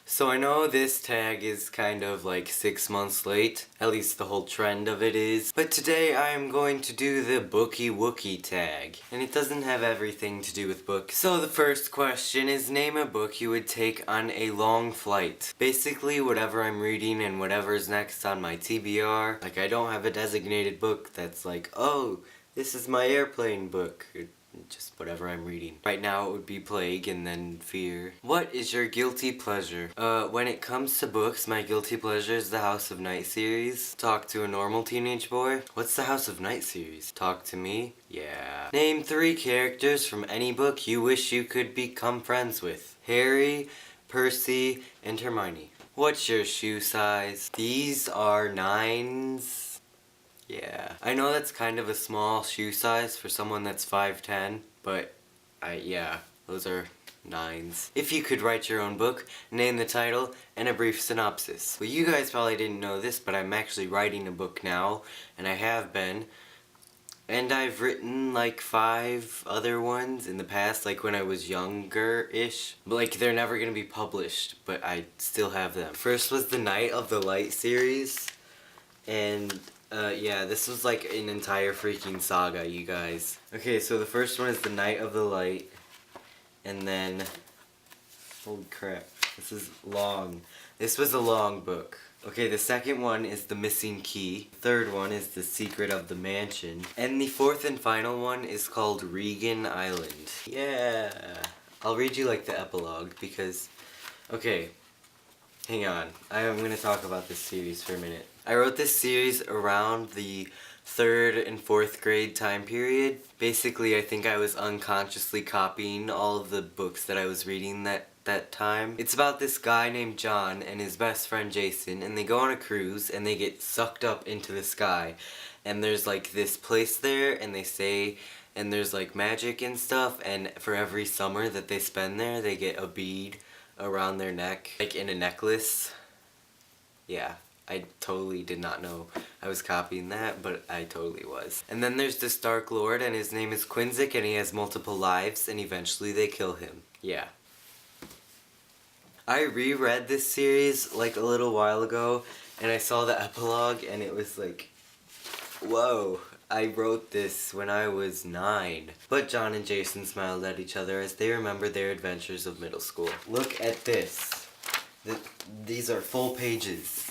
So I know this tag is kind of like 6 months late, at least the whole trend of it is, but today I am going to do the Booky Wooky Tag, and it doesn't have everything to do with books. So the first question is, name a book you would take on a long flight. Basically whatever I'm reading and whatever's next on my TBR. Like, I don't have a designated book that's like, oh, this is my airplane book. Just whatever I'm reading. Right now it would be Plague and then Fear. What is your guilty pleasure? When it comes to books, my guilty pleasure is the House of Night series. Talk to a Normal Teenage Boy. What's the House of Night series? Talk to Me? Yeah. Name 3 characters from any book you wish you could become friends with. Harry, Percy, and Hermione. What's your shoe size? These are 9s. Yeah. I know that's kind of a small shoe size for someone that's 5'10", but yeah, those are 9s. If you could write your own book, name the title, and a brief synopsis. Well, you guys probably didn't know this, but I'm actually writing a book now, and I have been. And I've written like 5 other ones in the past, like when I was younger-ish. But like, they're never gonna be published, but I still have them. First was the Night of the Light series, and yeah, this was like an entire freaking saga, you guys. Okay, so the first one is The Night of the Light, and then, holy crap, this is long. This was a long book. Okay, the second one is The Missing Key. The third one is The Secret of the Mansion. And the fourth and final one is called Regan Island. Yeah. I'll read you like the epilogue because, okay, hang on. I'm gonna talk about this series for a minute. I wrote this series around the 3rd and 4th grade time period. Basically, I think I was unconsciously copying all of the books that I was reading that time. It's about this guy named John and his best friend Jason, and they go on a cruise and they get sucked up into the sky. And there's like this place there, and they say, and there's like magic and stuff, and for every summer that they spend there, they get a bead around their neck, like in a necklace. Yeah. I totally did not know I was copying that, but I totally was. And then there's this Dark Lord, and his name is Quinzic, and he has multiple lives, and eventually they kill him. Yeah. I reread this series like a little while ago, and I saw the epilogue, and it was like, whoa, I wrote this when I was 9. But John and Jason smiled at each other as they remembered their adventures of middle school. Look at this. These are full pages.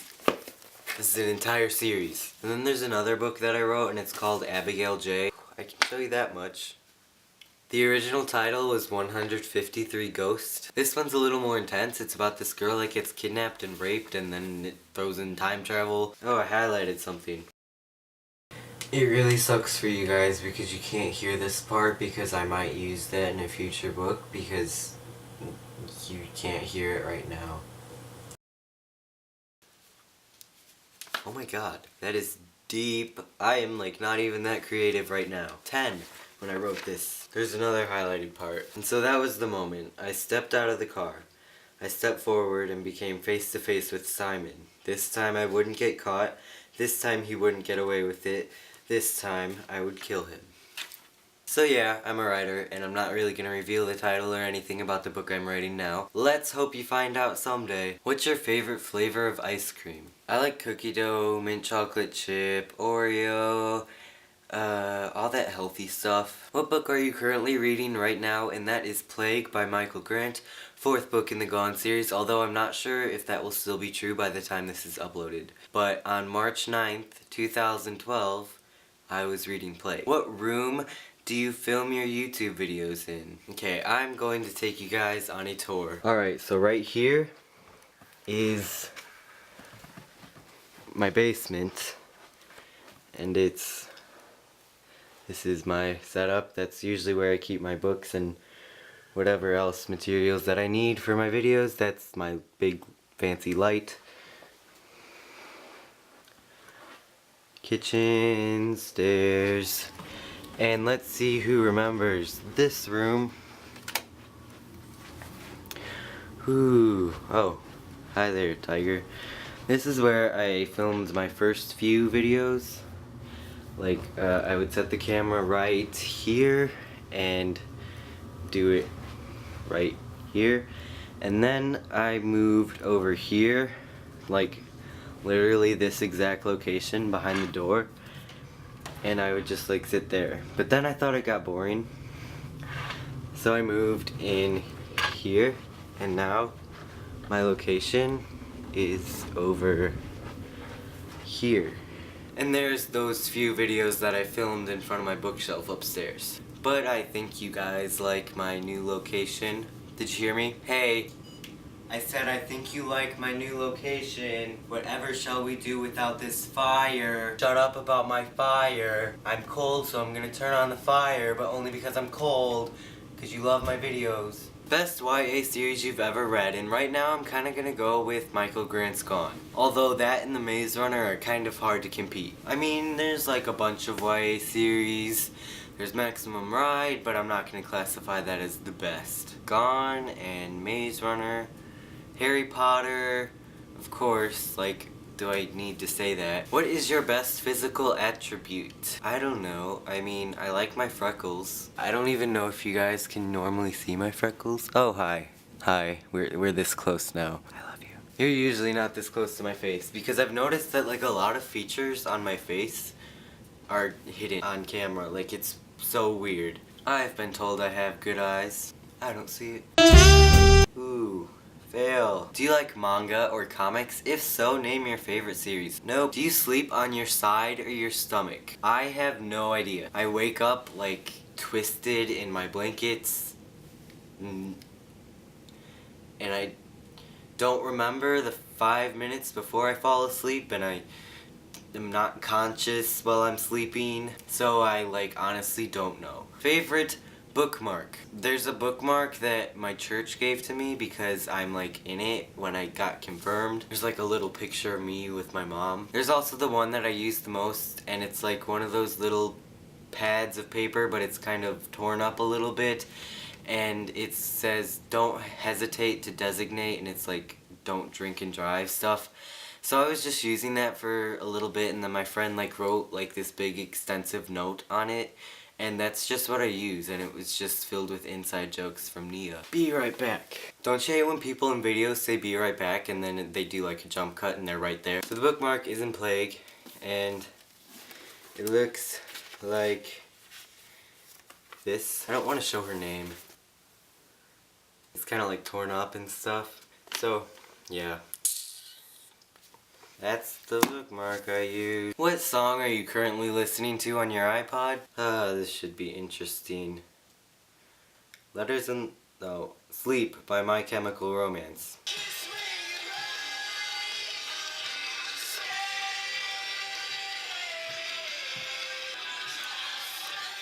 This is an entire series. And then there's another book that I wrote, and it's called Abigail J. I can show you that much. The original title was 153 Ghosts. This one's a little more intense. It's about this girl that gets kidnapped and raped, and then it throws in time travel. Oh, I highlighted something. It really sucks for you guys because you can't hear this part because I might use that in a future book because you can't hear it right now. Oh my god, that is deep. I am like not even that creative right now. 10 when I wrote this. There's another highlighted part. And so that was the moment. I stepped out of the car. I stepped forward and became face to face with Simon. This time I wouldn't get caught. This time he wouldn't get away with it. This time I would kill him. So yeah, I'm a writer, and I'm not really gonna reveal the title or anything about the book I'm writing now. Let's hope you find out someday. What's your favorite flavor of ice cream? I like cookie dough, mint chocolate chip, Oreo, all that healthy stuff. What book are you currently reading right now? And that is Plague by Michael Grant, 4th book in the Gone series, although I'm not sure if that will still be true by the time this is uploaded. But on March 9th, 2012, I was reading Plague. What room do you film your YouTube videos in? Okay, I'm going to take you guys on a tour. Alright, so right here is my basement, and this is my setup. That's usually where I keep my books and whatever else materials that I need for my videos. That's my big fancy light. Kitchen, stairs. And let's see who remembers this room. Ooh, oh, hi there, Tiger. This is where I filmed my first few videos. Like, I would set the camera right here and do it right here. And then I moved over here, like literally this exact location behind the door, and I would just like sit there. But then I thought it got boring, so I moved in here, and now my location is over here. And there's those few videos that I filmed in front of my bookshelf upstairs. But I think you guys like my new location. Did you hear me? Hey, I said I think you like my new location. Whatever shall we do without this fire? Shut up about my fire. I'm cold, so I'm gonna turn on the fire, but only because I'm cold, because you love my videos. Best YA series you've ever read, and right now I'm kinda gonna go with Michael Grant's Gone. Although that and The Maze Runner are kind of hard to compete. I mean, there's like a bunch of YA series. There's Maximum Ride, but I'm not gonna classify that as the best. Gone and Maze Runner, Harry Potter, of course, like, do I need to say that? What is your best physical attribute? I don't know. I mean, I like my freckles. I don't even know if you guys can normally see my freckles. Oh, hi. Hi. We're this close now. I love you. You're usually not this close to my face, because I've noticed that like a lot of features on my face are hidden on camera. Like, it's so weird. I've been told I have good eyes. I don't see it. Ooh. Fail. Do you like manga or comics? If so, name your favorite series. Nope. Do you sleep on your side or your stomach? I have no idea. I wake up like twisted in my blankets and I don't remember the 5 minutes before I fall asleep, and I am not conscious while I'm sleeping, so I like honestly don't know. Favorite bookmark. There's a bookmark that my church gave to me because I'm like in it when I got confirmed. There's like a little picture of me with my mom. There's also the one that I use the most, and it's like one of those little pads of paper, but it's kind of torn up a little bit, and it says don't hesitate to designate, and it's like don't drink and drive stuff. So I was just using that for a little bit, and then my friend like wrote like this big extensive note on it, and that's just what I use, and it was just filled with inside jokes from Nia. Be right back. Don't you hate when people in videos say be right back and then they do like a jump cut and they're right there? So the bookmark is in Plague, and it looks like this. I don't want to show her name. It's kind of like torn up and stuff. So, yeah. That's the bookmark I use. What song are you currently listening to on your iPod? This should be interesting. Letters and... no. Sleep by My Chemical Romance.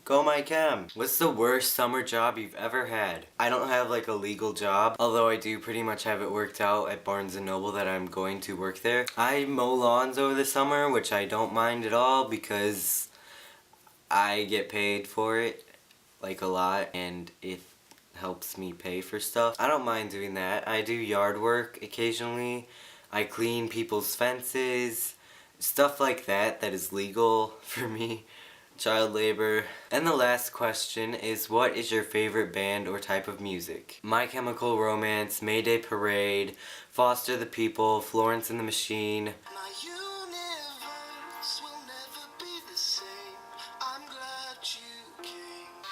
Go My Chem! What's the worst summer job you've ever had? I don't have like a legal job, although I do pretty much have it worked out at Barnes & Noble that I'm going to work there. I mow lawns over the summer, which I don't mind at all because I get paid for it, like a lot, and it helps me pay for stuff. I don't mind doing that. I do yard work occasionally. I clean people's fences, stuff like that that is legal for me. Child labor. And the last question is, what is your favorite band or type of music? My Chemical Romance, Mayday Parade, Foster the People, Florence and the Machine. My universe will never be the same. I'm glad you came.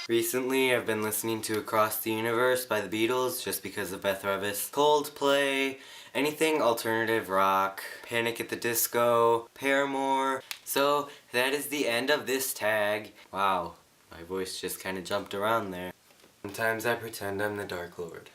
Recently, I've been listening to Across the Universe by the Beatles just because of Beth Revis. Coldplay, anything alternative rock, Panic at the Disco, Paramore. So that is the end of this tag. Wow, my voice just kind of jumped around there. Sometimes I pretend I'm the Dark Lord.